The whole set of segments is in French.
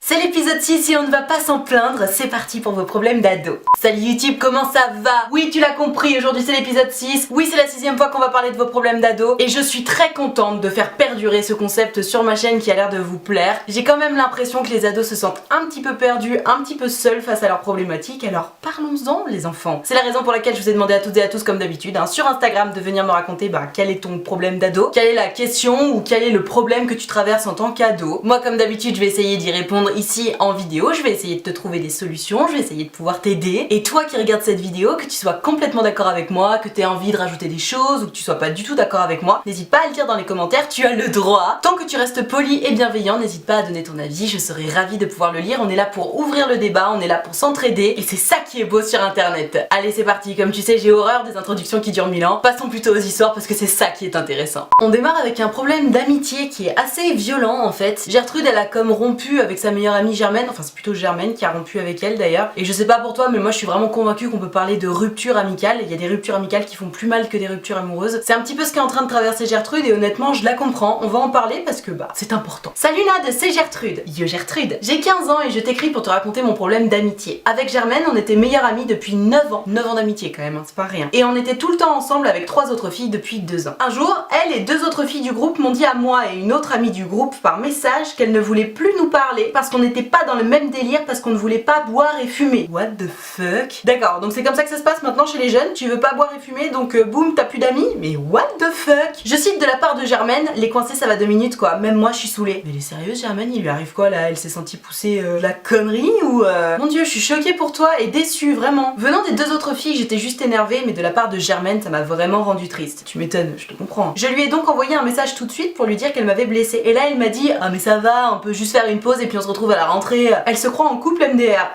C'est l'épisode 6 et on ne va pas s'en plaindre, c'est parti pour vos problèmes d'ado. Salut YouTube, comment ça va? Oui, tu l'as compris, aujourd'hui c'est l'épisode 6. Oui, c'est la 6ème fois qu'on va parler de vos problèmes d'ado. Et je suis très contente de faire perdurer ce concept sur ma chaîne qui a l'air de vous plaire. J'ai quand même l'impression que les ados se sentent un petit peu perdus, un petit peu seuls face à leurs problématiques. Alors parlons-en les enfants. C'est la raison pour laquelle je vous ai demandé à toutes et à tous comme d'habitude sur Instagram de venir me raconter quel est ton problème d'ado, quelle est la question ou quel est le problème que tu traverses en tant qu'ado. Moi comme d'habitude je vais essayer d'y répondre ici en vidéo, je vais essayer de te trouver des solutions, je vais essayer de pouvoir t'aider. Et toi qui regardes cette vidéo, que tu sois complètement d'accord avec moi, que tu aies envie de rajouter des choses ou que tu sois pas du tout d'accord avec moi, n'hésite pas à le dire dans les commentaires, tu as le droit. Tant que tu restes poli et bienveillant, n'hésite pas à donner ton avis, je serai ravie de pouvoir le lire. On est là pour ouvrir le débat, on est là pour s'entraider et c'est ça qui est beau sur internet. Allez c'est parti, comme tu sais j'ai horreur des introductions qui durent 1000 ans, passons plutôt aux histoires parce que c'est ça qui est intéressant. On démarre avec un problème d'amitié qui est assez violent en fait. Gertrude elle a comme rompu avec sa meilleure amie Germaine, enfin c'est plutôt Germaine qui a rompu avec elle d'ailleurs, et je sais pas pour toi mais moi je suis vraiment convaincue qu'on peut parler de rupture amicale. Il y a des ruptures amicales qui font plus mal que des ruptures amoureuses. C'est un petit peu ce qu'est en train de traverser Gertrude et honnêtement je la comprends, on va en parler parce que c'est important. Salut Nad, c'est Gertrude. Yo Gertrude. J'ai 15 ans et je t'écris pour te raconter mon problème d'amitié. Avec Germaine on était meilleures amies depuis 9 ans. 9 ans d'amitié quand même, c'est pas rien. Et on était tout le temps ensemble avec 3 autres filles depuis 2 ans. Un jour, elle et 2 autres filles du groupe m'ont dit à moi et une autre amie du groupe par message qu'elles ne voulaient plus nous parler parce qu'on n'était pas dans le même délire, parce qu'on ne voulait pas boire et fumer. What the fuck? D'accord, donc c'est comme ça que ça se passe maintenant chez les jeunes, tu veux pas boire et fumer donc boum t'as plus d'amis? Mais what the fuck? Je cite de la part de Germaine, les coincés ça va 2 minutes quoi, même moi je suis saoulée. Mais elle est sérieuse Germaine, il lui arrive quoi là? Elle s'est sentie pousser la connerie ou Mon dieu, je suis choquée pour toi et déçue vraiment. Venant des 2 autres filles, j'étais juste énervée, mais de la part de Germaine ça m'a vraiment rendu triste. Tu m'étonnes, je te comprends. Je lui ai donc envoyé un message tout de suite pour lui dire qu'elle m'avait blessée. Et là elle m'a dit ah mais ça va, on peut juste faire une pause et puis on se retrouve à la rentrée. Elle se croit en couple MDR.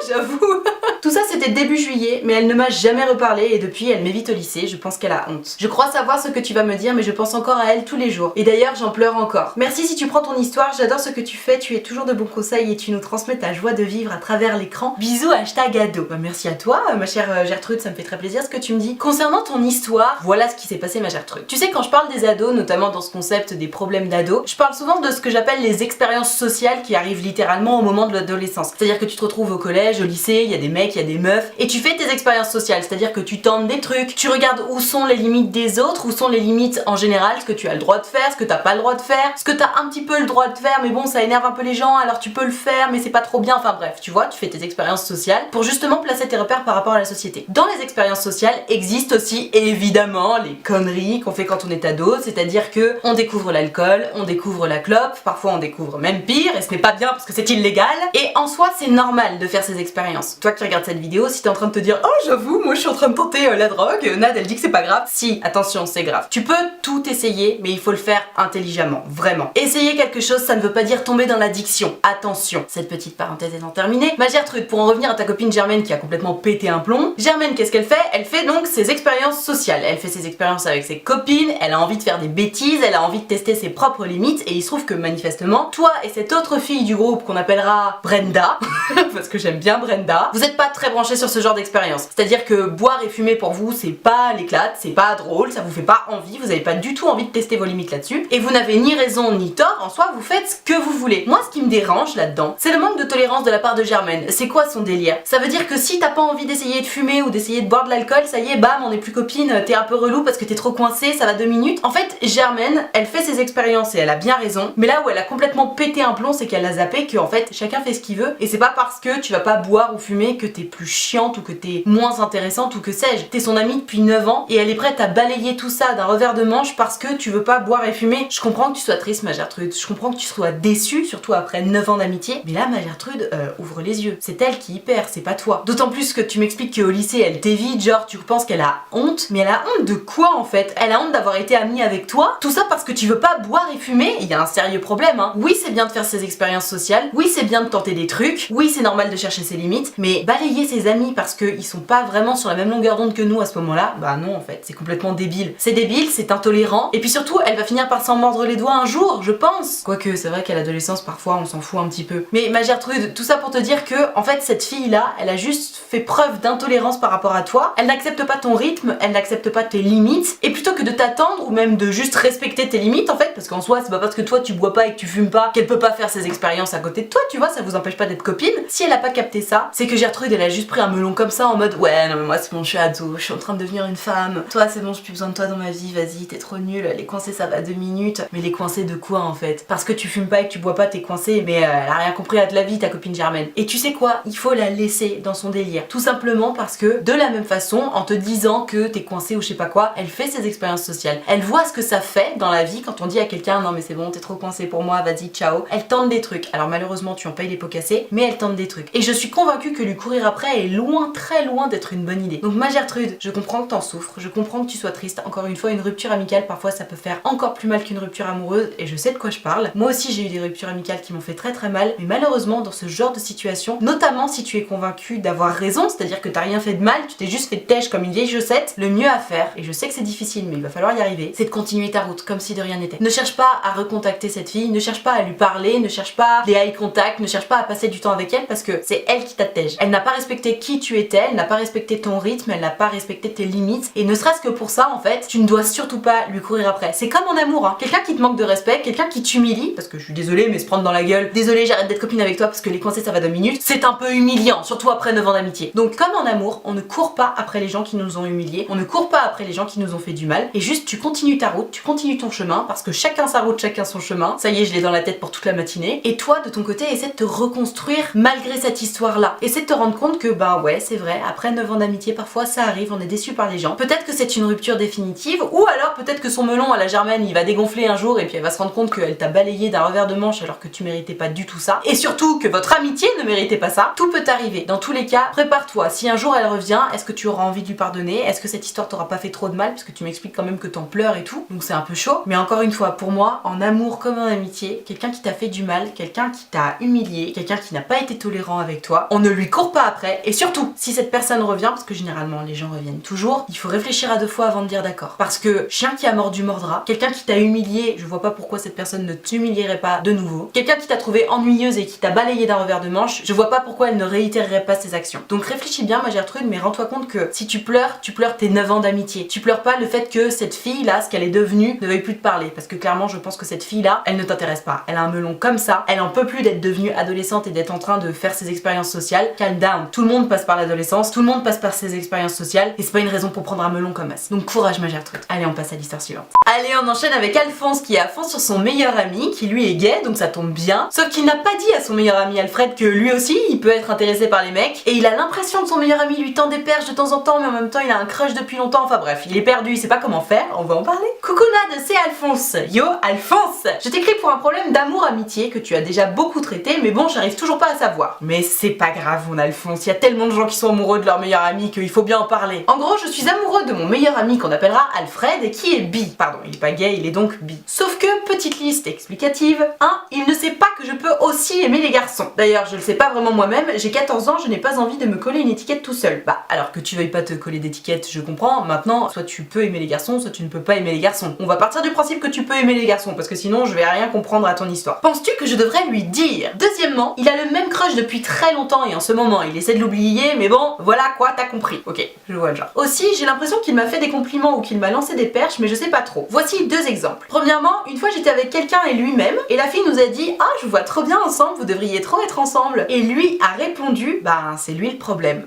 J'avoue. Tout ça c'était début juillet, mais elle ne m'a jamais reparlé et depuis elle m'évite au lycée, je pense qu'elle a honte. Je crois savoir ce que tu vas me dire mais je pense encore à elle tous les jours. Et d'ailleurs j'en pleure encore. Merci si tu prends ton histoire, j'adore ce que tu fais, tu es toujours de bons conseils et tu nous transmets ta joie de vivre à travers l'écran. Bisous #ado. Merci à toi ma chère Gertrude, ça me fait très plaisir ce que tu me dis. Concernant ton histoire, voilà ce qui s'est passé ma Gertrude. Tu sais quand je parle des ados, notamment dans ce concept des problèmes d'ados, je parle souvent de ce que j'appelle les expériences sociales qui arrivent littéralement au moment de l'adolescence. C'est-à-dire que tu te retrouves au collège, au lycée, il y a des mecs, il y a des meufs, et tu fais tes expériences sociales, c'est-à-dire que tu tentes des trucs, tu regardes où sont les limites des autres, où sont les limites en général, ce que tu as le droit de faire, ce que t'as pas le droit de faire, ce que t'as un petit peu le droit de faire, mais bon ça énerve un peu les gens, alors tu peux le faire, mais c'est pas trop bien, enfin bref, tu vois, tu fais tes expériences sociales pour justement placer tes repères par rapport à la société. Dans les expériences sociales existent aussi évidemment les conneries qu'on fait quand on est ado, c'est-à-dire que on découvre l'alcool, on découvre la clope, parfois on découvre même pire, et ce n'est pas bien parce que c'est illégal, et en soi c'est normal de faire ces expériences. Toi qui regardes cette vidéo, si t'es en train de te dire oh j'avoue, moi je suis en train de tenter la drogue, Nad elle dit que c'est pas grave. Si, attention, c'est grave. Tu peux tout essayer, mais il faut le faire intelligemment, vraiment. Essayer quelque chose, ça ne veut pas dire tomber dans l'addiction. Attention. Cette petite parenthèse étant terminée, ma Gertrude, pour en revenir à ta copine Germaine qui a complètement pété un plomb, Germaine qu'est-ce qu'elle fait? Elle fait donc ses expériences sociales. Elle fait ses expériences avec ses copines, elle a envie de faire des bêtises, elle a envie de tester ses propres limites, et il se trouve que manifestement, toi et cette autre fille du groupe qu'on appellera Brenda, parce que j'aime bien Brenda, vous êtes pas très branchés sur ce genre d'expérience. C'est-à-dire que boire et fumer pour vous c'est pas l'éclate, c'est pas drôle, ça vous fait pas envie, vous avez pas du tout envie de tester vos limites là-dessus, et vous n'avez ni raison ni tort, en soi vous faites ce que vous voulez. Moi ce qui me dérange là-dedans, c'est le manque de tolérance de la part de Germaine. C'est quoi son délire? Ça veut dire que si t'as pas envie d'essayer de fumer ou d'essayer de boire de l'alcool, ça y est, bam, on est plus copines, t'es un peu relou parce que t'es trop coincé, ça va 2 minutes. En fait, Germaine, elle fait ses expériences et elle a bien raison, mais là où elle a complètement pété un plomb, c'est qu'elle a zappé que en fait chacun fait ce qu'il veut, et c'est pas parce que tu vas pas boire ou fumer que t'es plus chiante ou que t'es moins intéressante ou que sais-je. T'es son amie depuis 9 ans et elle est prête à balayer tout ça d'un revers de manche parce que tu veux pas boire et fumer. Je comprends que tu sois triste ma Gertrude, je comprends que tu sois déçue, surtout après 9 ans d'amitié, mais là ma Gertrude, ouvre les yeux. C'est elle qui y perd, c'est pas toi. D'autant plus que tu m'expliques qu'au lycée elle t'évite, genre tu penses qu'elle a honte, mais elle a honte de quoi en fait? Elle a honte d'avoir été amie avec toi? Tout ça parce que tu veux pas boire et fumer? Il y a un sérieux problème hein. Oui c'est bien de faire ses expériences sociales, oui c'est bien de tenter des trucs, oui c'est normal de chercher ses limites, mais balayer ses amis parce qu'ils sont pas vraiment sur la même longueur d'onde que nous à ce moment-là, bah non en fait, c'est complètement débile. C'est débile, c'est intolérant, et puis surtout elle va finir par s'en mordre les doigts un jour, je pense. Quoique c'est vrai qu'à l'adolescence parfois on s'en fout un petit peu. Mais ma Gertrude, tout ça pour te dire que en fait cette fille-là, elle a juste fait preuve d'intolérance par rapport à toi, elle n'accepte pas ton rythme, elle n'accepte pas tes limites, et plutôt que de t'attendre ou même de juste respecter tes limites en fait, parce qu'en soi c'est pas parce que toi tu bois pas et que tu fumes pas qu'elle peut pas faire ses expériences à côté de toi, tu vois, ça vous empêche pas d'être copine. Si elle a pas capté ça, c'est que Gertrude elle a juste pris un melon comme ça en mode ouais non mais moi c'est bon, je suis ado, je suis en train de devenir une femme, toi c'est bon, j'ai plus besoin de toi dans ma vie, vas-y t'es trop nul, les coincés ça va 2 minutes. Mais les coincés de quoi en fait? Parce que tu fumes pas et que tu bois pas t'es coincé, mais elle a rien compris à de la vie ta copine Germaine. Et tu sais quoi, il faut la laisser dans son délire, tout simplement parce que de la même façon, en te disant que t'es coincé ou je sais pas quoi, elle fait ses expériences sociales, elle voit ce que ça fait dans la vie quand on dit à quelqu'un non mais c'est bon t'es trop coincé pour moi, vas-y ciao. Elle tente des trucs, alors malheureusement tu en payes les pots cassés, mais elle tente des trucs. Et je suis convaincue que lui courir après est loin, très loin d'être une bonne idée. Donc ma Gertrude, je comprends que t'en souffres, je comprends que tu sois triste, encore une fois une rupture amicale parfois ça peut faire encore plus mal qu'une rupture amoureuse et je sais de quoi je parle. Moi aussi j'ai eu des ruptures amicales qui m'ont fait très très mal, mais malheureusement dans ce genre de situation, notamment si tu es convaincu d'avoir raison, c'est-à-dire que t'as rien fait de mal, tu t'es juste fait têche comme une vieille chaussette, le mieux à faire, et je sais que c'est difficile mais il va falloir y arriver, c'est de continuer ta route comme si de rien n'était. Ne cherche pas à recontacter cette fille, ne cherche pas à lui parler, ne cherche pas les eye contact, ne cherche pas à passer du temps avec elle parce que c'est elle qui t'attège. Elle n'a pas respecté qui tu étais, elle n'a pas respecté ton rythme, elle n'a pas respecté tes limites, et ne serait-ce que pour ça en fait, tu ne dois surtout pas lui courir après. C'est comme en amour, hein. Quelqu'un qui te manque de respect, quelqu'un qui t'humilie, parce que je suis désolée mais se prendre dans la gueule, désolée j'arrête d'être copine avec toi parce que les coincés ça va 2 minutes, c'est un peu humiliant, surtout après 9 ans d'amitié. Donc comme en amour, on ne court pas après les gens qui nous ont humiliés, on ne court pas après les gens qui nous ont fait du mal, et juste tu continues ta route, tu continues ton chemin, parce que chacun sa route, chacun son chemin, ça y est je l'ai dans la tête pour toute la matinée, et toi de ton côté essaie de te reconstruire malgré cette histoire là, essaie de te rendre compte que bah ouais c'est vrai, après 9 ans d'amitié parfois ça arrive, on est déçu par les gens, peut-être que c'est une rupture définitive, ou alors peut-être que son melon à la Germaine il va dégonfler un jour et puis elle va se rendre compte qu'elle t'a balayé d'un revers de manche alors que tu méritais pas du tout ça, et surtout que votre amitié ne méritait pas ça. Tout peut arriver, dans tous les cas prépare-toi, si un jour elle revient, est-ce que tu auras envie de lui pardonner, est-ce que cette histoire t'aura pas fait trop de mal, parce que tu m'expliques quand même que t'en pleures et tout, donc c'est un peu chaud, mais encore une fois pour moi, en amour comme en amitié, quelqu'un qui t'a fait du mal, quelqu'un qui t'a humilié, quelqu'un qui n'a pas été tolérant avec toi, on ne lui court pas après, et surtout si cette personne revient, parce que généralement les gens reviennent toujours, il faut réfléchir à 2 fois avant de dire d'accord, parce que chien qui a mordu mordra, quelqu'un qui t'a humilié, je vois pas pourquoi cette personne ne t'humilierait pas de nouveau, quelqu'un qui t'a trouvé ennuyeuse et qui t'a balayé d'un revers de manche, je vois pas pourquoi elle ne réitérerait pas ses actions. Donc réfléchis bien ma Gertrude, mais rends-toi compte que si tu pleures tes 9 ans d'amitié, tu pleures pas le fait que cette fille là, ce qu'elle est devenue, ne veuille plus te parler, parce que clairement je pense que cette fille là, elle ne t'intéresse pas, elle a un melon comme ça, elle en peut plus d'être devenue adolescente et d'être en train de faire ses expériences sociales, calm down, tout le monde passe par l'adolescence, tout le monde passe par ses expériences sociales, et c'est pas une raison pour prendre un melon comme as. Donc courage ma Gertrude. Allez on passe à l'histoire suivante. Allez on enchaîne avec Alphonse qui est à fond sur son meilleur ami, qui lui est gay, donc ça tombe bien, sauf qu'il n'a pas dit à son meilleur ami Alfred que lui aussi il peut être intéressé par les mecs, et il a l'impression que son meilleur ami lui tend des perches de temps en temps, mais en même temps il a un crush depuis longtemps, enfin bref, il est perdu, il sait pas comment faire, on va en parler. Coucou Nad, c'est Alphonse. Yo Alphonse, je t'écris pour un problème d'amour-amitié que tu as déjà beaucoup traité, mais bon j'arrive toujours pas à savoir. Mais c'est pas grave mon Alphonse, il y a tellement de gens qui sont amoureux de leur meilleur ami qu'il faut bien en parler. En gros je suis amoureux de mon meilleur ami qu'on appellera Alfred et qui est bi. Pardon, il est pas gay, il est donc bi. Sauf que, petite liste explicative, 1. Il ne sait pas que je peux aussi aimer les garçons. D'ailleurs je le sais pas vraiment moi-même, j'ai 14 ans, je n'ai pas envie de me coller une étiquette tout seul. Bah alors que tu veuilles pas te coller d'étiquette, je comprends, maintenant soit tu peux aimer les garçons, soit tu ne peux pas aimer les garçons. On va partir du principe que tu peux aimer les garçons, parce que sinon je vais rien comprendre à ton histoire. Penses-tu que je devrais lui dire? Deuxièmement, il a le même crush depuis très longtemps et en ce moment il essaie de l'oublier, mais bon, voilà quoi, t'as compris. Ok, je vois le genre. Aussi, j'ai l'impression qu'il m'a fait des compliments ou qu'il m'a lancé des perches, mais je sais pas trop. Voici 2 exemples. Premièrement, une fois j'étais avec quelqu'un et lui-même, et la fille nous a dit « Ah, je vous vois trop bien ensemble, vous devriez trop être ensemble. » Et lui a répondu « Ben, c'est lui le problème. »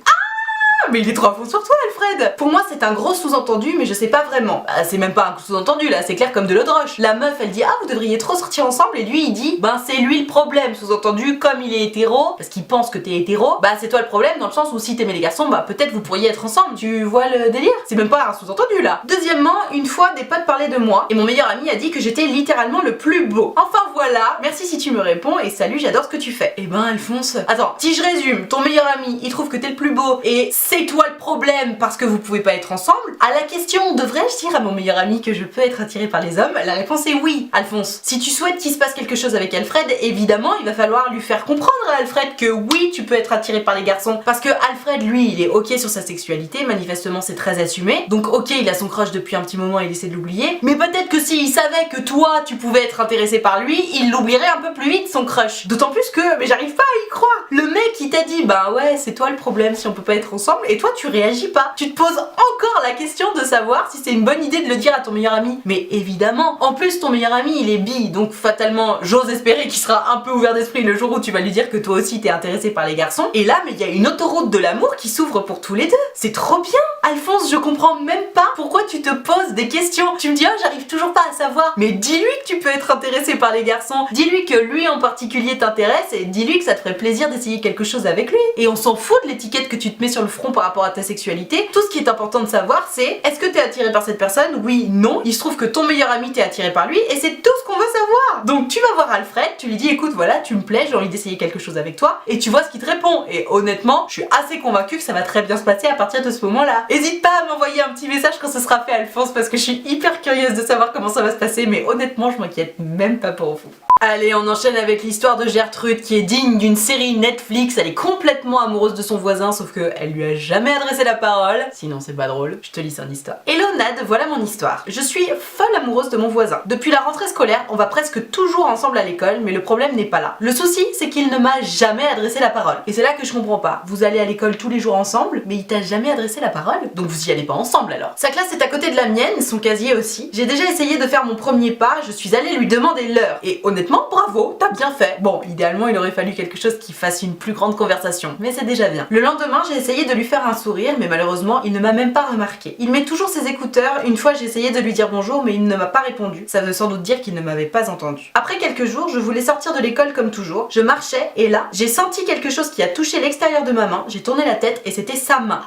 Mais il est trop à fond sur toi Alfred. Pour moi c'est un gros sous-entendu mais je sais pas vraiment. Bah, c'est même pas un sous-entendu là, c'est clair comme de l'eau de roche. La meuf elle dit ah vous devriez trop sortir ensemble et lui il dit ben c'est lui le problème. Sous-entendu comme il est hétéro, parce qu'il pense que t'es hétéro, bah c'est toi le problème dans le sens où si t'aimais les garçons bah peut-être vous pourriez être ensemble. Tu vois le délire? C'est même pas un sous-entendu là. Deuxièmement, une fois des potes parlaient de moi et mon meilleur ami a dit que j'étais littéralement le plus beau. Enfin voilà, merci si tu me réponds et salut j'adore ce que tu fais. Eh ben Alphonse, attends, si je résume, ton meilleur ami il trouve que t'es le plus beau et c'est toi le problème parce que vous pouvez pas être ensemble. À la question devrais-je dire à mon meilleur ami que je peux être attirée par les hommes, la réponse est oui. Alphonse, si tu souhaites qu'il se passe quelque chose avec Alfred, évidemment il va falloir lui faire comprendre à Alfred que oui tu peux être attiré par les garçons, parce que Alfred lui il est ok sur sa sexualité, manifestement c'est très assumé, donc ok il a son crush depuis un petit moment, il essaie de l'oublier, mais peut-être que s'il savait que toi tu pouvais être intéressé par lui, il l'oublierait un peu plus vite son crush. D'autant plus que, mais j'arrive pas à y croire, le mec qui t'a dit dit bah ouais c'est toi le problème si on peut pas être ensemble, et toi tu réagis pas. Tu te poses encore la question de savoir si c'est une bonne idée de le dire à ton meilleur ami. Mais évidemment, en plus ton meilleur ami il est bi, donc fatalement j'ose espérer qu'il sera un peu ouvert d'esprit le jour où tu vas lui dire que toi aussi t'es intéressé par les garçons. Et là mais il y a une autoroute de l'amour qui s'ouvre pour tous les deux. C'est trop bien. Alphonse, je comprends même pas pourquoi tu te poses des questions. Tu me dis oh j'arrive toujours pas à savoir. Mais dis-lui que tu peux être intéressé par les garçons. Dis-lui que lui en particulier t'intéresse et dis-lui que ça te ferait plaisir d'essayer quelque chose avec lui. Et on s'en fout de l'étiquette que tu te mets sur le front par rapport à ta sexualité. Tout ce qui est important de savoir c'est est-ce que t'es attiré par cette personne? Oui, non. Il se trouve que ton meilleur ami t'est attiré par lui et c'est tout ce qu'on veut savoir. Donc tu vas voir Alfred, tu lui dis écoute voilà tu me plais, j'ai envie d'essayer quelque chose avec toi et tu vois ce qu'il te répond. Et honnêtement je suis assez convaincue que ça va très bien se passer à partir de ce moment là. Hésite pas à m'envoyer un petit message quand ce sera fait Alphonse parce que je suis hyper curieuse de savoir comment ça va se passer, mais honnêtement je m'inquiète même pas pour vous. Allez, on enchaîne avec l'histoire de Gertrude qui est digne d'une série Netflix. Elle est complètement amoureuse de son voisin sauf qu'elle lui a jamais adressé la parole. Sinon c'est pas drôle, je te lis son histoire. Hello Nad, voilà mon histoire. Je suis folle amoureuse de mon voisin. Depuis la rentrée scolaire, on va presque toujours ensemble à l'école, mais le problème n'est pas là. Le souci, c'est qu'il ne m'a jamais adressé la parole. Et c'est là que je comprends pas. Vous allez à l'école tous les jours ensemble, mais il t'a jamais adressé la parole? Donc vous y allez pas ensemble alors. Sa classe est à côté de la mienne, son casier aussi. J'ai déjà essayé de faire mon premier pas, je suis allée lui demander l'heure. Et honnêtement, bravo, t'as bien fait. Bon, idéalement, il aurait fallu quelque chose qui fasse une plus grande conversation, mais c'est déjà bien. Le lendemain, j'ai essayé de lui faire un sourire, mais malheureusement, il ne m'a même pas remarqué. Il met toujours ses écouteurs. Une fois, j'ai essayé de lui dire bonjour, mais il ne m'a pas répondu. Ça veut sans doute dire qu'il ne m'avait pas entendu. Après quelques jours, je voulais sortir de l'école comme toujours. Je marchais et là, j'ai senti quelque chose qui a touché l'extérieur de ma main. J'ai tourné la tête et c'était sa main.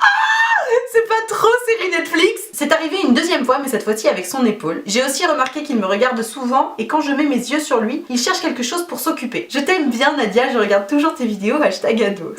C'est pas trop série Netflix? C'est arrivé une deuxième fois mais cette fois-ci avec son épaule. J'ai aussi remarqué qu'il me regarde souvent et quand je mets mes yeux sur lui, il cherche quelque chose pour s'occuper. Je t'aime bien Nadia, je regarde toujours tes vidéos, #ado.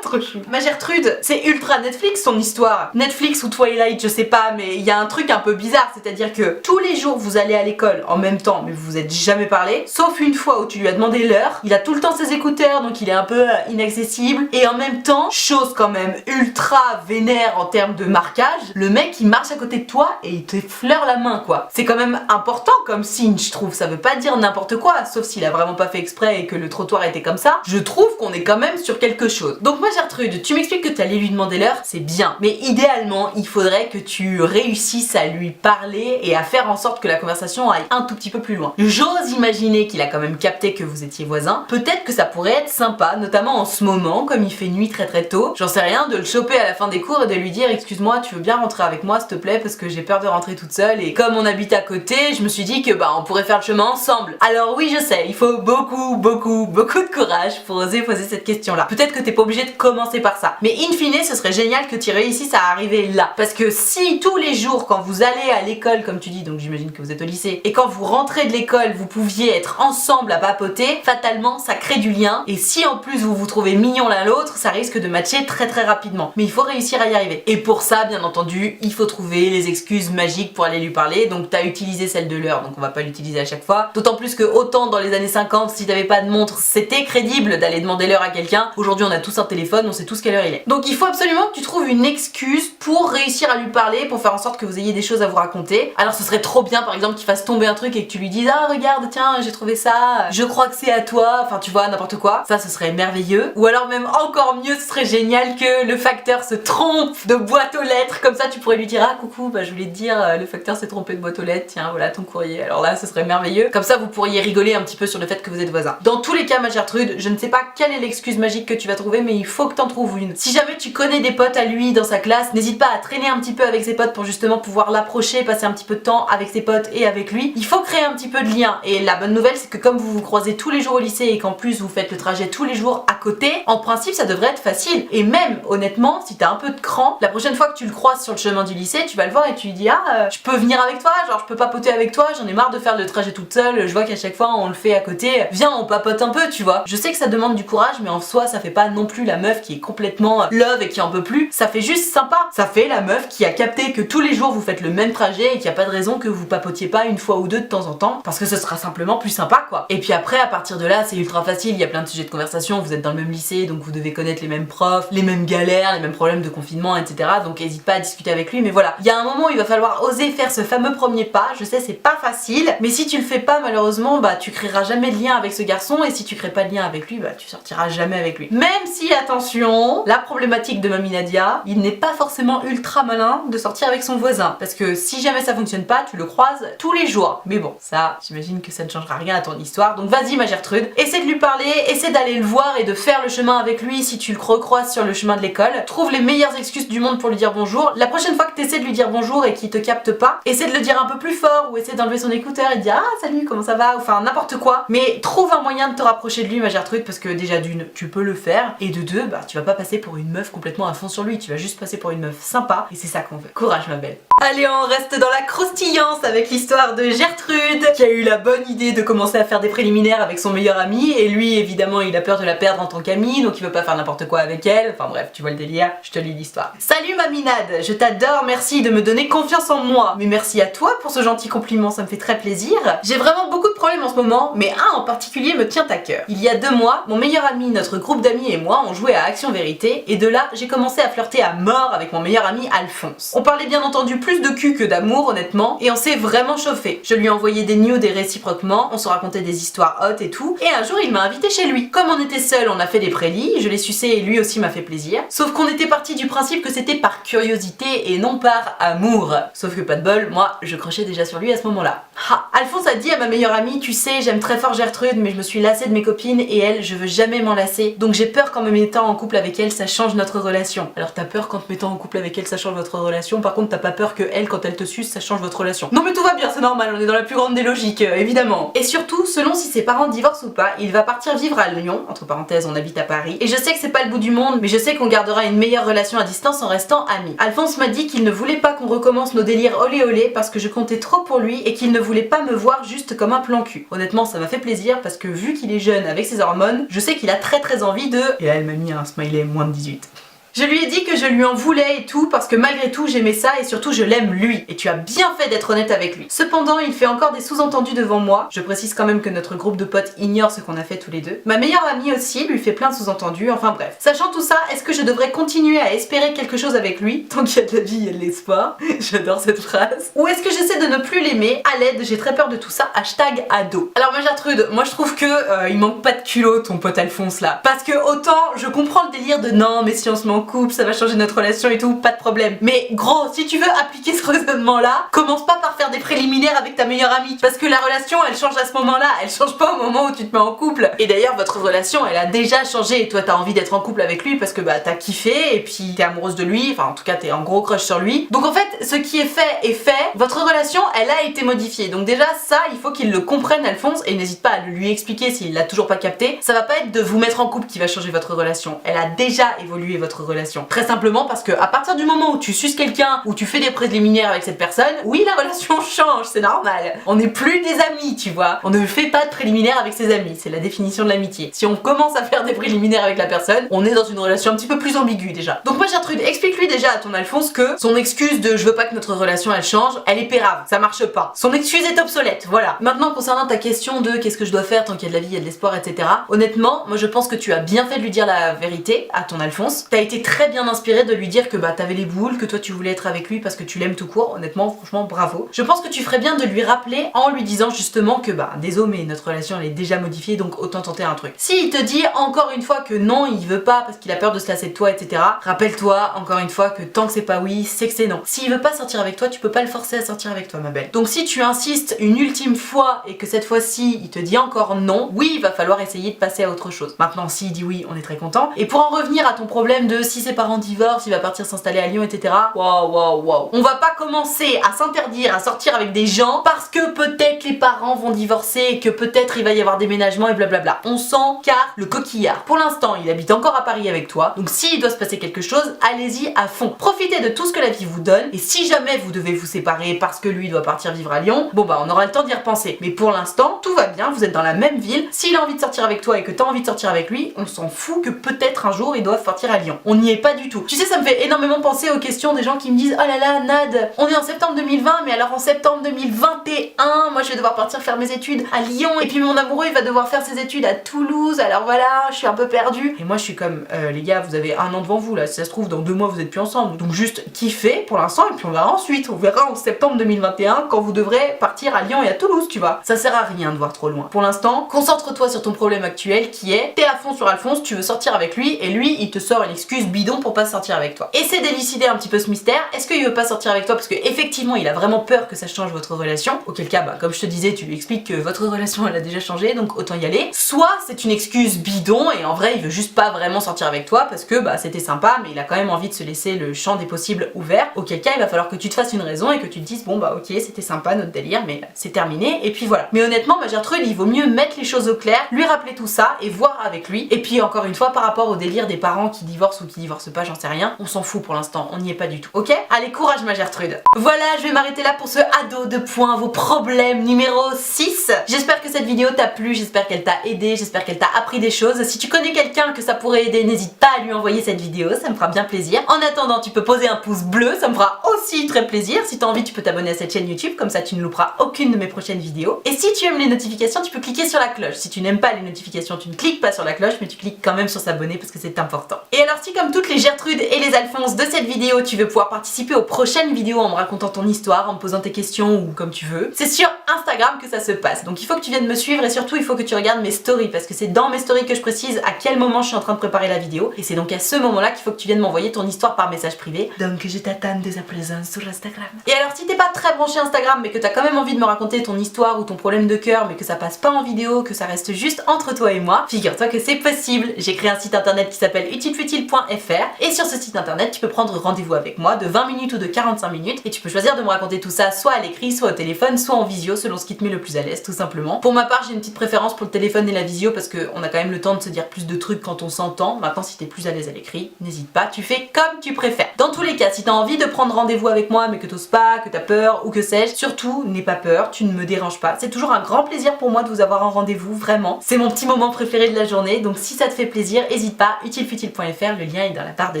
Trop chou. Ma Gertrude, c'est ultra Netflix son histoire. Netflix ou Twilight, je sais pas, mais il y a un truc un peu bizarre, c'est-à-dire que tous les jours vous allez à l'école en même temps mais vous vous êtes jamais parlé, sauf une fois où tu lui as demandé l'heure. Il a tout le temps ses écouteurs donc il est un peu inaccessible et en même temps, chose quand même ultra vénère en termes de marquage, le mec il marche à côté de toi et il t'effleure la main quoi. C'est quand même important comme signe je trouve, ça veut pas dire n'importe quoi, sauf s'il a vraiment pas fait exprès et que le trottoir était comme ça. Je trouve qu'on est quand même sur quelque chose. Donc moi Gertrude, tu m'expliques que t'allais lui demander l'heure, c'est bien, mais idéalement il faudrait que tu réussisses à lui parler et à faire en sorte que la conversation aille un tout petit peu plus loin. J'ose imaginer qu'il a quand même capté que vous étiez voisins, peut-être que ça pourrait être sympa, notamment en ce moment, comme il fait nuit très très tôt, j'en sais rien, de le choper à la fin des cours et de lui dire excuse-moi tu veux bien rentrer avec moi s'il te plaît parce que j'ai peur de rentrer toute seule et comme on habite à côté je me suis dit que bah on pourrait faire le chemin ensemble. Alors oui je sais, il faut beaucoup de courage pour oser poser cette question là. Peut-être que t'es pas obligé de commencer par ça, mais in fine ce serait génial que tu réussisses à arriver là, parce que si tous les jours quand vous allez à l'école comme tu dis, donc j'imagine que vous êtes au lycée, et quand vous rentrez de l'école vous pouviez être ensemble à papoter, fatalement ça crée du lien et si en plus vous vous trouvez mignons l'un l'autre ça risque de matcher très rapidement, mais il faut réussir à y arriver. Et pour ça bien entendu il faut trouver les excuses magiques pour aller lui parler, donc t'as utilisé celle de l'heure donc on va pas l'utiliser à chaque fois, d'autant plus que autant dans les années 50 si t'avais pas de montre c'était crédible d'aller demander l'heure à quelqu'un, aujourd'hui on a tous un téléphone, on sait tous quelle heure il est. Donc il faut absolument que tu trouves une excuse pour réussir à lui parler, pour faire en sorte que vous ayez des choses à vous raconter. Alors ce serait trop bien par exemple qu'il fasse tomber un truc et que tu lui dises ah regarde tiens j'ai trouvé ça, je crois que c'est à toi, enfin tu vois n'importe quoi, ça ce serait merveilleux. Ou alors même encore mieux ce serait génial que le facteur se trompe de boîte aux lettres, comme ça tu pourrais lui dire ah coucou bah je voulais te dire le facteur s'est trompé de boîte aux lettres, tiens voilà ton courrier. Alors là ce serait merveilleux, comme ça vous pourriez rigoler un petit peu sur le fait que vous êtes voisins. Dans tous les cas ma Gertrude, je ne sais pas quelle est l'excuse magique que tu vas trouver mais il faut que t'en trouves une. Si jamais tu connais des potes à lui dans sa classe, n'hésite pas à traîner un petit peu avec ses potes pour justement pouvoir l'approcher, passer un petit peu de temps avec ses potes et avec lui. Il faut créer un petit peu de lien et la bonne nouvelle c'est que comme vous vous croisez tous les jours au lycée et qu'en plus vous faites le trajet tous les jours à côté, en principe ça devrait être facile. Et même honnêtement si t'as un peu de cran, la prochaine fois que tu le croises sur le chemin du lycée tu vas le voir et tu lui dis ah je peux venir avec toi, genre je peux papoter avec toi, j'en ai marre de faire le trajet toute seule, je vois qu'à chaque fois on le fait à côté, viens on papote un peu tu vois. Je sais que ça demande du courage mais en soi ça fait pas non plus la meuf qui est complètement love et qui en peut plus, ça fait juste sympa, ça fait la meuf qui a capté que tous les jours vous faites le même trajet et qu'il n'y a pas de raison que vous papotiez pas une fois ou deux de temps en temps parce que ce sera simplement plus sympa quoi. Et puis après à partir de là c'est ultra facile, il y a plein de sujets de conversation, vous êtes dans le même lycée donc vous devez connaître les mêmes profs, les mêmes galères, les mêmes problèmes de confinement etc. Donc n'hésite pas à discuter avec lui, mais voilà, il y a un moment où il va falloir oser faire ce fameux premier pas, je sais c'est pas facile, mais si tu le fais pas malheureusement bah tu créeras jamais de lien avec ce garçon et si tu crées pas de lien avec lui bah tu sortiras jamais avec lui. Même si attention attention, la problématique de Mamie Nadia, il n'est pas forcément ultra malin de sortir avec son voisin. Parce que si jamais ça fonctionne pas, tu le croises tous les jours. Mais bon, ça, j'imagine que ça ne changera rien à ton histoire. Donc vas-y ma Gertrude, essaie de lui parler, essaie d'aller le voir et de faire le chemin avec lui si tu le recroises sur le chemin de l'école. Trouve les meilleures excuses du monde pour lui dire bonjour. La prochaine fois que tu essaies de lui dire bonjour et qu'il te capte pas, essaie de le dire un peu plus fort ou essaie d'enlever son écouteur et de dire ah salut comment ça va, enfin n'importe quoi. Mais trouve un moyen de te rapprocher de lui ma Gertrude, parce que déjà d'une, tu peux le faire, et de deux, bah tu vas pas passer pour une meuf complètement à fond sur lui, tu vas juste passer pour une meuf sympa et c'est ça qu'on veut. Courage ma belle. Allez, on reste dans la croustillance avec l'histoire de Gertrude qui a eu la bonne idée de commencer à faire des préliminaires avec son meilleur ami, et lui évidemment il a peur de la perdre en tant qu'ami, donc il veut pas faire n'importe quoi avec elle. Enfin bref, tu vois le délire, je te lis l'histoire. Salut Maminade, je t'adore, merci de me donner confiance en moi. Mais merci à toi pour ce gentil compliment, ça me fait très plaisir. J'ai vraiment beaucoup de problèmes en ce moment, mais un en particulier me tient à cœur. Il y a 2 mois, mon meilleur ami, notre groupe d'amis et moi, on jouait à Action Vérité, et de là j'ai commencé à flirter à mort avec mon meilleur ami Alphonse. On parlait bien entendu plus de cul que d'amour honnêtement, et on s'est vraiment chauffé. Je lui ai envoyé des nudes et réciproquement, on se racontait des histoires hot et tout, et un jour il m'a invité chez lui. Comme on était seuls, on a fait des prélis, je l'ai sucé et lui aussi m'a fait plaisir. Sauf qu'on était parti du principe que c'était par curiosité et non par amour. Sauf que pas de bol, moi je crochais déjà sur lui à ce moment-là. Ha! Alphonse a dit à ma meilleure amie, tu sais, j'aime très fort Gertrude, mais je me suis lassée de mes copines et elle, je veux jamais m'en lasser. Donc j'ai peur qu'en me mettant en couple avec elle, ça change notre relation. Alors t'as peur qu'en te mettant en couple avec elle, ça change votre relation, par contre t'as pas peur que elle, quand elle te suce, ça change votre relation. Non mais tout va bien, c'est normal, on est dans la plus grande des logiques, évidemment. Et surtout, selon si ses parents divorcent ou pas, il va partir vivre à Lyon, entre parenthèses on habite à Paris, et je sais que c'est pas le bout du monde, mais je sais qu'on gardera une meilleure relation à distance en restant amis. Alphonse m'a dit qu'il ne voulait pas qu'on recommence nos délires olé olé parce que je comptais trop pour lui et qu'il ne voulait pas me voir juste comme un plan cul. Honnêtement ça m'a fait plaisir parce que vu qu'il est jeune avec ses hormones, je sais qu'il a très envie de... Et là elle m'a mis un smiley moins de 18. Je lui ai dit que je lui en voulais et tout parce que malgré tout j'aimais ça et surtout je l'aime lui. Et tu as bien fait d'être honnête avec lui. Cependant il fait encore des sous-entendus devant moi. Je précise quand même que notre groupe de potes ignore ce qu'on a fait tous les deux. Ma meilleure amie aussi lui fait plein de sous-entendus, enfin bref. Sachant tout ça, est-ce que je devrais continuer à espérer quelque chose avec lui? Tant qu'il y a de la vie, il y a de l'espoir. J'adore cette phrase. Ou est-ce que j'essaie de ne plus l'aimer? À l'aide, j'ai très peur de tout ça. Hashtag ado. Alors ma Gertrude, moi je trouve que il manque pas de culot ton pote Alphonse là. Parce que autant je comprends le délire de non mais si on se met en couple, ça va changer notre relation et tout, pas de problème. Mais gros, si tu veux appliquer ce raisonnement là, commence pas par faire des préliminaires avec ta meilleure amie. Parce que la relation elle change à ce moment là, elle change pas au moment où tu te mets en couple. Et d'ailleurs votre relation elle a déjà changé et toi t'as envie d'être en couple avec lui parce que bah t'as kiffé et puis t'es amoureuse de lui, enfin en tout cas t'es en gros crush sur lui. Donc en fait ce qui est fait, votre relation elle a été modifiée. Donc déjà ça il faut qu'il le comprenne Alphonse et n'hésite pas à le lui expliquer s'il l'a toujours pas capté. Ça va pas être de vous mettre en couple qui va changer votre relation, elle a déjà évolué votre relation. Très simplement parce que à partir du moment où tu suces quelqu'un, ou tu fais des préliminaires avec cette personne, oui la relation change, c'est normal. On n'est plus des amis, tu vois. On ne fait pas de préliminaires avec ses amis, c'est la définition de l'amitié. Si on commence à faire des préliminaires avec la personne, on est dans une relation un petit peu plus ambiguë déjà. Donc moi Gertrude, explique-lui déjà à ton Alphonse que son excuse de je veux pas que notre relation elle change, elle est pérave, ça marche pas. Son excuse est obsolète, voilà. Maintenant concernant ta question de qu'est-ce que je dois faire tant qu'il y a de la vie, il y a de l'espoir, etc. Honnêtement, moi je pense que tu as bien fait de lui dire la vérité à ton Alphonse. T'as été très bien inspiré de lui dire que bah t'avais les boules, que toi tu voulais être avec lui parce que tu l'aimes tout court. Honnêtement, franchement, bravo. Je pense que tu ferais bien de lui rappeler en lui disant justement que bah désolé mais notre relation elle est déjà modifiée donc autant tenter un truc. S'il te dit encore une fois que non, il veut pas parce qu'il a peur de se lasser de toi, etc. Rappelle-toi encore une fois que tant que c'est pas oui, c'est que c'est non. S'il veut pas sortir avec toi, tu peux pas le forcer à sortir avec toi ma belle. Donc si tu insistes une ultime fois et que cette fois-ci il te dit encore non, oui il va falloir essayer de passer à autre chose. Maintenant s'il dit oui, on est très content. Et pour en revenir à ton problème de si ses parents divorcent, il va partir s'installer à Lyon, etc. Waouh. On va pas commencer à s'interdire à sortir avec des gens parce que peut-être les parents vont divorcer et que peut-être il va y avoir déménagement et blablabla. On s'en carre le coquillard. Pour l'instant, il habite encore à Paris avec toi. Donc s'il doit se passer quelque chose, allez-y à fond. Profitez de tout ce que la vie vous donne. Et si jamais vous devez vous séparer parce que lui doit partir vivre à Lyon, bon bah on aura le temps d'y repenser. Mais pour l'instant, tout va bien, vous êtes dans la même ville. S'il a envie de sortir avec toi et que t'as envie de sortir avec lui, on s'en fout que peut-être un jour ils doivent partir à Lyon. On n'y est pas du tout. Tu sais, ça me fait énormément penser aux questions des gens qui me disent oh là là Nad, on est en septembre 2020 mais alors en septembre 2021 moi je vais devoir partir faire mes études à Lyon et puis mon amoureux il va devoir faire ses études à Toulouse, alors voilà je suis un peu perdue. Et moi je suis comme les gars, vous avez un an devant vous là, si ça se trouve dans 2 mois vous êtes plus ensemble, donc juste kiffez pour l'instant et puis on verra ensuite, on verra en septembre 2021 quand vous devrez partir à Lyon et à Toulouse, tu vois. Ça sert à rien de voir trop loin. Pour l'instant, concentre-toi sur ton problème actuel qui est t'es à fond sur Alphonse, tu veux sortir avec lui et lui il te sort une excuse bidon pour pas sortir avec toi. Essaie d'élucider un petit peu ce mystère. Est-ce qu'il veut pas sortir avec toi parce que effectivement il a vraiment peur que ça change votre relation, auquel cas bah comme je te disais tu lui expliques que votre relation elle a déjà changé donc autant y aller, soit c'est une excuse bidon et en vrai il veut juste pas vraiment sortir avec toi parce que bah c'était sympa mais il a quand même envie de se laisser le champ des possibles ouvert, auquel cas il va falloir que tu te fasses une raison et que tu te dises bon bah ok c'était sympa notre délire mais c'est terminé et puis voilà. Mais honnêtement ma Gertrude il vaut mieux mettre les choses au clair, lui rappeler tout ça et voir avec lui, et puis encore une fois par rapport au délire des parents qui divorcent ou qui divorcent pas, j'en sais rien, on s'en fout pour l'instant, on n'y est pas du tout, ok? Allez courage ma Gertrude. Voilà, je vais m'arrêter là pour ce ado de points, vos problèmes numéro 6. J'espère que cette vidéo t'a plu, j'espère qu'elle t'a aidé, j'espère qu'elle t'a appris des choses. Si tu connais quelqu'un que ça pourrait aider, n'hésite pas à lui envoyer cette vidéo, ça me fera bien plaisir. En attendant, tu peux poser un pouce bleu, ça me fera aussi très plaisir. Si t'as envie, tu peux t'abonner à cette chaîne YouTube, comme ça tu ne louperas aucune de mes prochaines vidéos. Et si tu aimes les notifications, tu peux cliquer sur la cloche. Si tu n'aimes pas les notifications, tu ne cliques pas sur la cloche, mais tu cliques quand même sur s'abonner parce que c'est important. Et alors si comme toutes les Gertrude et les Alphonse de cette vidéo, tu veux pouvoir participer aux prochaines vidéos en me racontant ton histoire, en me posant tes questions ou comme tu veux, c'est sur Instagram que ça se passe. Donc il faut que tu viennes me suivre et surtout il faut que tu regardes mes stories parce que c'est dans mes stories que je précise à quel moment je suis en train de préparer la vidéo et c'est donc à ce moment-là qu'il faut que tu viennes m'envoyer ton histoire par message privé. Donc je t'attends dès à présent sur Instagram. Et alors si t'es pas très branché Instagram mais que t'as quand même envie de me raconter ton histoire ou ton problème de cœur mais que ça passe pas en vidéo, que ça reste juste entre toi et moi, figure-toi que c'est possible. J'ai créé un site internet qui s'appelle utilefutile.fr et sur ce site internet tu peux prendre rendez-vous avec moi de 20 minutes ou de 45 minutes et tu peux choisir de me raconter tout ça soit à l'écrit, soit au téléphone, soit en visio selon ce qui te met le plus à l'aise tout simplement. Pour ma part j'ai une petite préférence pour le téléphone et la visio parce qu'on a quand même le temps de se dire plus de trucs quand on s'entend. Maintenant si t'es plus à l'aise à l'écrit, n'hésite pas, tu fais comme tu préfères. Dans tous les cas, si t'as envie de prendre rendez-vous avec moi mais que t'oses pas, que t'as peur ou que sais-je, surtout n'aie pas peur, tu ne me déranges pas. C'est toujours un grand plaisir pour moi de vous avoir en rendez-vous, vraiment. C'est mon petit moment préféré de la journée, donc si ça te fait plaisir, n'hésite pas, utilefutile.fr, le lien est dans la barre de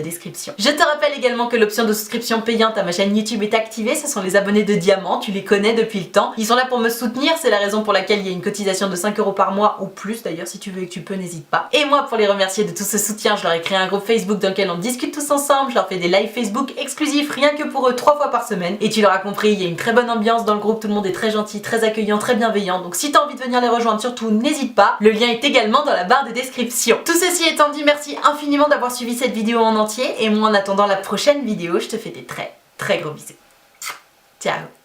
description. Je te rappelle également que l'option de souscription payante à ma chaîne YouTube est activée, ce sont les abonnés de Diamant, tu les connais depuis le temps. Ils sont là pour me soutenir, c'est la raison pour laquelle il y a une cotisation de 5 € par mois ou plus, d'ailleurs si tu veux et que tu peux, n'hésite pas. Et moi pour les remercier de tout ce soutien, je leur ai créé un groupe Facebook dans lequel on discute tous ensemble, je leur fais des lives Facebook exclusifs rien que pour eux 3 fois par semaine. Et tu l'auras compris, il y a une très bonne ambiance dans le groupe, tout le monde est très gentil, très accueillant, très bienveillant. Donc si t'as envie de venir les rejoindre, surtout n'hésite pas, le lien est également dans la barre de description. Tout ceci étant dit, merci infiniment d'avoir suivi cette vidéo en entier et moi en attendant la prochaine vidéo, je te fais des très gros bisous. Ciao.